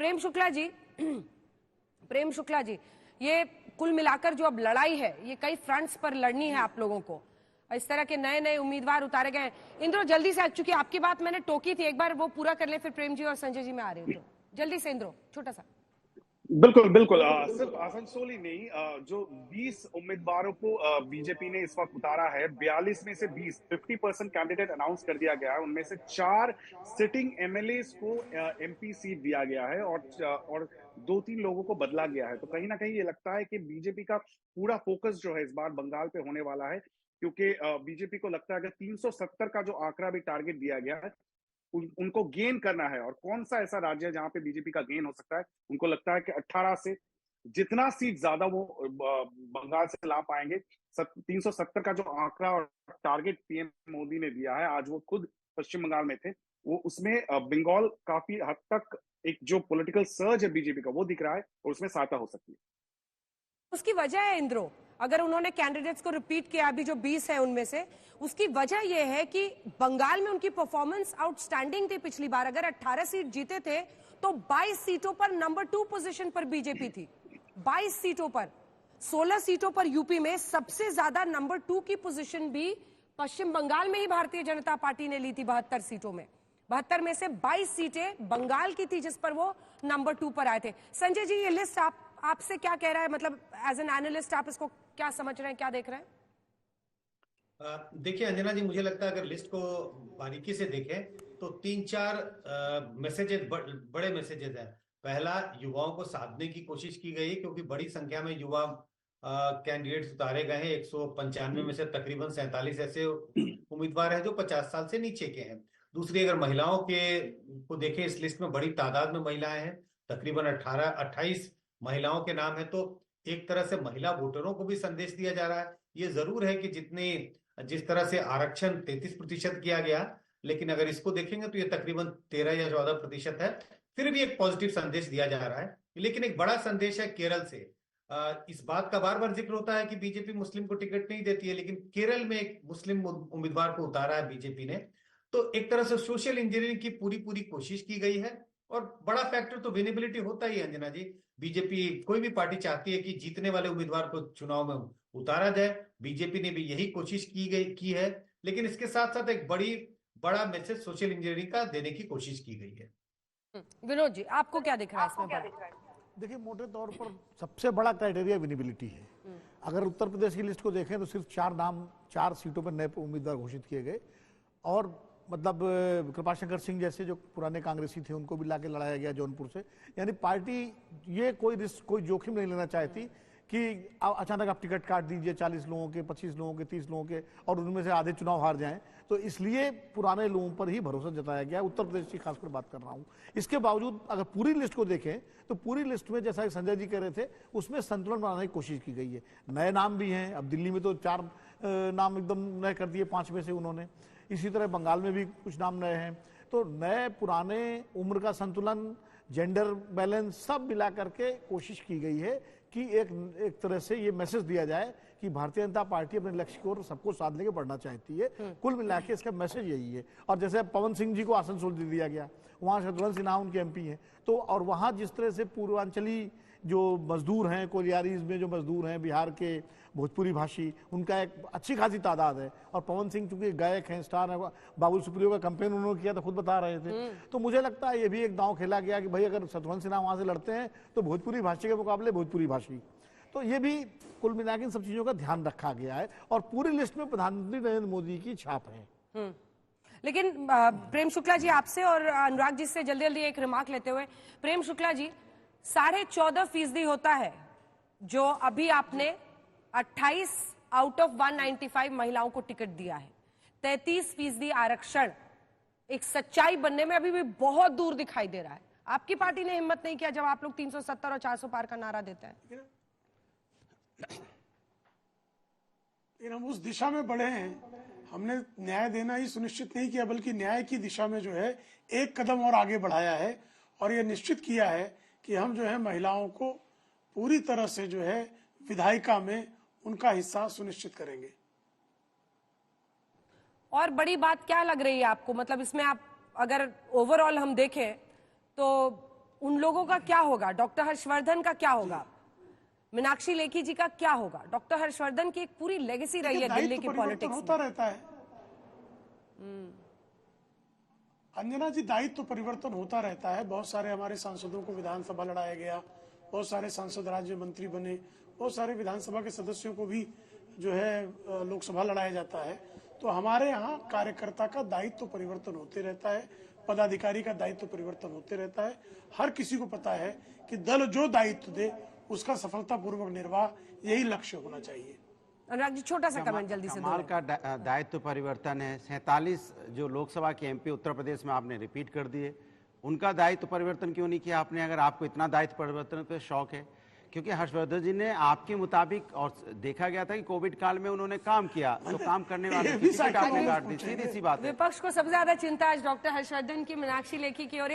प्रेम शुक्ला जी, प्रेम शुक्ला जी, ये कुल मिलाकर जो अब लड़ाई है ये कई फ्रंट्स पर लड़नी है आप लोगों को। इस तरह के नए नए उम्मीदवार उतारे गए। इंद्रो जल्दी से, चूंकि आपकी बात मैंने टोकी थी, एक बार वो पूरा कर ले, फिर प्रेम जी और संजय जी में आ रही हूँ, तो जल्दी से इंद्रो छोटा सा। बिल्कुल बिल्कुल। सिर्फ आसनसोल ही नहीं, जो 20 उम्मीदवारों को बीजेपी ने इस वक्त उतारा है, 42 में से 50% कैंडिडेट अनाउंस कर दिया गया है। उनमें से 4 सिटिंग एमएलए को एमपी सीट दिया गया है और 2-3 लोगों को बदला गया है। तो कहीं ना कहीं ये लगता है कि बीजेपी का पूरा फोकस जो है इस बार बंगाल पे होने वाला है, क्योंकि बीजेपी को लगता है अगर 370 का जो आंकड़ा भी टारगेट दिया गया है उनको गेन करना है। और कौन सा ऐसा राज्य है जहां पे बीजेपी का गेन हो सकता है? उनको लगता है कि 18 से जितना सीट ज्यादा वो बंगाल से ला पाएंगे। 370 का जो आंकड़ा और टारगेट पीएम मोदी ने दिया है, आज वो खुद पश्चिम बंगाल में थे, वो उसमें बंगाल काफी हद तक एक जो पॉलिटिकल सर्ज है बीजेपी का वो दिख रहा है और उसमें सहायता हो सकती है। उसकी वजह है इंद्रो, अगर उन्होंने कैंडिडेट्स को रिपीट किया अभी जो 20 है उनमें से, उसकी वजह यह है कि बंगाल में उनकी परफॉर्मेंस आउटस्टैंडिंग थी पिछली बार। अगर 18 सीट जीते थे तो 22 सीटों पर नंबर 2 पोजीशन पर बीजेपी थी। 22 सीटों पर, 16 सीटों पर यूपी में सबसे ज्यादा नंबर 2 की पोजीशन भी पश्चिम बंगाल में ही भारतीय जनता पार्टी ने ली थी। 72 सीटों में 72 में से 22 सीटें बंगाल की थी जिस पर वो नंबर 2 पर आए थे। संजय जी, ये लिस्ट आपसे क्या कह रहा है? मतलब एज एन एनालिस्ट आप इसको क्या समझ रहे हैं, क्या देख रहे हैं? देखिए अंजना जी, मुझे लगता है अगर लिस्ट को बारीकी से देखें तो 3-4 मैसेजेस, बड़े मैसेजेस हैं। पहला, युवाओं को साधने की कोशिश की गई क्योंकि बड़ी संख्या में युवा कैंडिडेट्स उतारे गए हैं। 195 में से तकरीबन 47 ऐसे उम्मीदवार हैं जो 50 साल से नीचे के हैं। दूसरी, अगर महिलाओं के को देखें, इस लिस्ट में बड़ी तादाद में महिलाएं हैं, तकरीबन 28 महिलाओं के नाम है। तो एक तरह से महिला वोटरों को भी संदेश दिया जा रहा है। ये जरूर है कि जिस तरह से आरक्षण 33% किया गया, लेकिन अगर इसको देखेंगे तो ये तकरीबन 13 या 14% है। फिर भी एक पॉजिटिव संदेश दिया जा रहा है। लेकिन एक बड़ा संदेश है केरल से। इस बात का बार बार जिक्र होता है कि बीजेपी मुस्लिम को टिकट नहीं देती है, लेकिन केरल में एक मुस्लिम उम्मीदवार को उतारा है बीजेपी ने। तो एक तरह से सोशल इंजीनियरिंग की पूरी कोशिश की गई है। और बड़ा फैक्टर तो विनेबिलिटी होता ही है अंजना जी। बीजेपी, कोई भी पार्टी चाहती है कि जीतने वाले उम्मीदवार को चुनाव में उतारा जाए। बीजेपी ने भी यही कोशिश की है। लेकिन इसके साथ साथ एक बड़ा मैसेज सोशल इंजीनियरिंग का देने की कोशिश की गई है। विनोद जी, आपको क्या दिख रहा है इसमें? देखिए, मोटे तौर पर सबसे बड़ा क्राइटेरिया विनिबिलिटी है। अगर उत्तर प्रदेश की लिस्ट को देखें तो सिर्फ 4 नाम 4 सीटों पर नए उम्मीदवार घोषित किए गए। और मतलब कृपाशंकर सिंह जैसे जो पुराने कांग्रेसी थे उनको भी लाके लड़ाया गया जौनपुर से। यानी पार्टी ये कोई जोखिम नहीं लेना चाहती कि अचानक आप टिकट काट दीजिए 40 लोगों के, 25 लोगों के, 30 लोगों के, और उनमें से आधे चुनाव हार जाएं। तो इसलिए पुराने लोगों पर ही भरोसा जताया गया, उत्तर प्रदेश की खासकर बात कर रहा हूं। इसके बावजूद अगर पूरी लिस्ट को देखें तो पूरी लिस्ट में, जैसा संजय जी कह रहे थे, उसमें संतुलन बनाने की कोशिश की गई है। नए नाम भी हैं। अब दिल्ली में तो 4 नाम एकदम नए कर दिए, 5 में से उन्होंने। इसी तरह बंगाल में भी कुछ नाम नए हैं। तो नए पुराने, उम्र का संतुलन, जेंडर बैलेंस सब मिला करके कोशिश की गई है कि एक तरह से ये मैसेज दिया जाए कि भारतीय जनता पार्टी अपने लक्ष्य की ओर सबको साथ लेके बढ़ना चाहती है। कुल मिला के इसका मैसेज यही है। और जैसे पवन सिंह जी को आसनसोल दे दिया गया, वहाँ शत्रुघ्न सिन्हा उनके एमपी हैं। तो और वहाँ जिस तरह से पूर्वांचली जो मजदूर हैं, कोलियारीज में जो मजदूर हैं बिहार के भोजपुरी भाषी, उनका एक अच्छी खासी तादाद है। और पवन सिंह चूंकि गायक हैं, स्टार है, बाबुल सुप्रियो का कैंपेन उन्होंने किया था, खुद बता रहे थे। तो मुझे लगता है ये भी एक दांव खेला गया कि भाई अगर शत्रुघ्न सिन्हा वहां से लड़ते हैं तो भोजपुरी भाषी के मुकाबले भोजपुरी भाषी। तो ये भी कुल मिलाकर इन सब चीजों का ध्यान रखा गया है। और पूरी लिस्ट में प्रधानमंत्री नरेंद्र मोदी की छाप है। लेकिन प्रेम शुक्ला जी, आपसे और अनुराग जी से जल्दी जल्दी एक रिमार्क लेते हुए, प्रेम शुक्ला जी, 14.5% होता है जो अभी आपने 28 आउट ऑफ 195 महिलाओं को टिकट दिया है। 33% आरक्षण एक सच्चाई बनने में अभी भी बहुत दूर दिखाई दे रहा है। आपकी पार्टी ने हिम्मत नहीं किया जब आप लोग 370 और 400 पार का नारा देते हैं। हम उस दिशा में बढ़े हैं। हमने न्याय देना ही सुनिश्चित नहीं किया, बल्कि न्याय की दिशा में जो है एक कदम और आगे बढ़ाया है। और ये निश्चित किया है कि हम जो है महिलाओं को पूरी तरह से जो है विधायिका में उनका हिस्सा सुनिश्चित करेंगे। और बड़ी बात क्या लग रही है आपको? मतलब इसमें आप अगर ओवरऑल हम देखें तो उन लोगों का क्या होगा, डॉक्टर हर्षवर्धन का क्या होगा, मीनाक्षी लेखी जी का क्या होगा? डॉक्टर हर्षवर्धन की एक पूरी लेगेसी रही है दिल्ली की पॉलिटिक्स में। होता रहता है अंजना जी, दायित्व परिवर्तन होता रहता है। बहुत सारे हमारे सांसदों को विधानसभा लड़ाया गया, बहुत सारे सांसद राज्य मंत्री बने, बहुत सारे विधानसभा के सदस्यों को भी जो है लोकसभा लड़ाया जाता है। तो हमारे यहाँ कार्यकर्ता का दायित्व परिवर्तन होते रहता है, पदाधिकारी का दायित्व परिवर्तन होते रहता है। हर किसी को पता है कि दल जो दायित्व दे उसका सफलतापूर्वक निर्वाह, यही लक्ष्य होना चाहिए। अनुराग जी, छोटा सा कमेंट जल्दी से। कमाल का दायित्व परिवर्तन है। 47 जो लोकसभा के एमपी उत्तर प्रदेश में आपने रिपीट कर दिए, उनका दायित्व परिवर्तन क्यों नहीं किया आपने? अगर आपको इतना दायित्व परिवर्तन पे शौक है, क्योंकि हर्षवर्धन जी ने आपके मुताबिक, और देखा गया था कि कोविड काल में उन्होंने काम किया, तो काम करने वाले की टिकट आपने काट दी, सीधी सी बात है। विपक्ष को सबसे ज्यादा चिंता आज डॉक्टर हर्षवर्धन की, मीनाक्षी लेखी की और